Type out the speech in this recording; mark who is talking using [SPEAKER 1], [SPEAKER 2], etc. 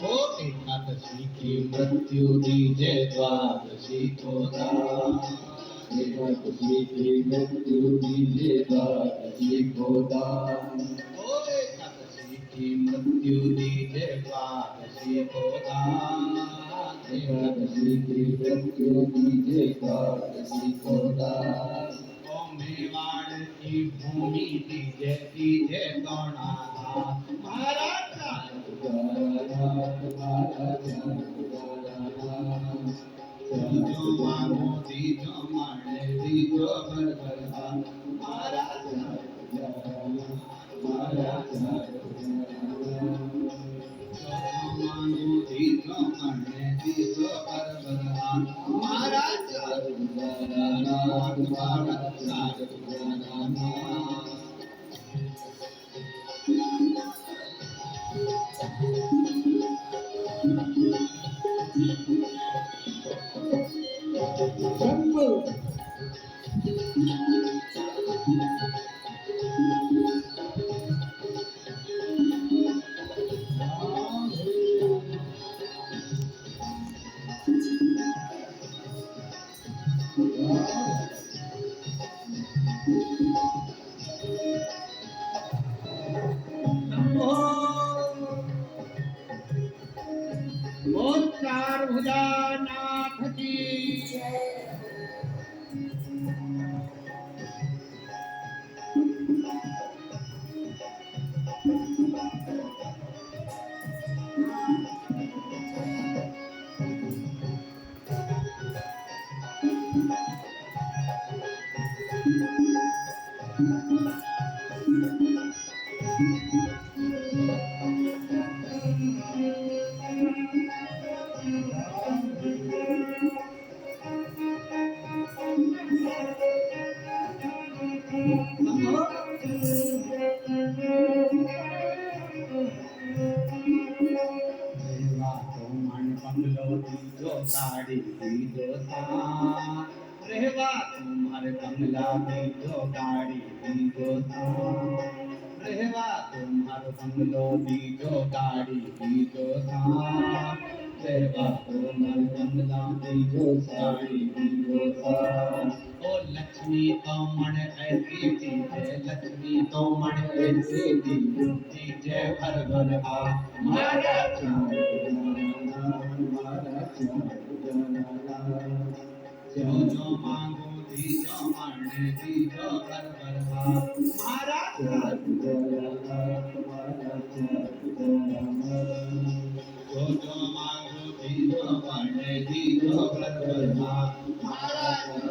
[SPEAKER 1] ओ एकादशी की मृत्यु दीजे द्वादशी को दान।
[SPEAKER 2] एकादशी की मृत्यु दीजे द्वादशी को दान।
[SPEAKER 1] ओ एकादशी की मृत्यु दीजे द्वादशी को दान।
[SPEAKER 2] एकादशी की मृत्यु दीजे द्वादशी को दान।
[SPEAKER 1] ओ मेवाड़ की भूमि दीजे दीजे गौणानाथ महाराज
[SPEAKER 2] तुकाराम महाराज तुकाराम।
[SPEAKER 1] जो मांगो दीजो माने दीजो भर भर हाथ महाराज
[SPEAKER 2] महाराज
[SPEAKER 1] जो मांगो दीजो माने दीजो भर भर हाथ महाराज बोल चार भुजानाथ की बंगलो दीजो गाड़ी दीजो सा रहवा तुम्हारे बंगला दीजो गाड़ी दीजो सा रहवा तुम्हारे बंगलो दीजो गाड़ी दीजो सा रहवा तुम्हारे बंगला दीजो गाड़ी दीजो सा ओ लक्ष्मी तो मन ऐसी दीजे लक्ष्मी तो मन ऐसी दीजे भर भर आ महाराज जो मांगो दीजो माने दीजो भर भर आ महाराज जो मांगो दीजो माने दीजो भर भर आ महाराज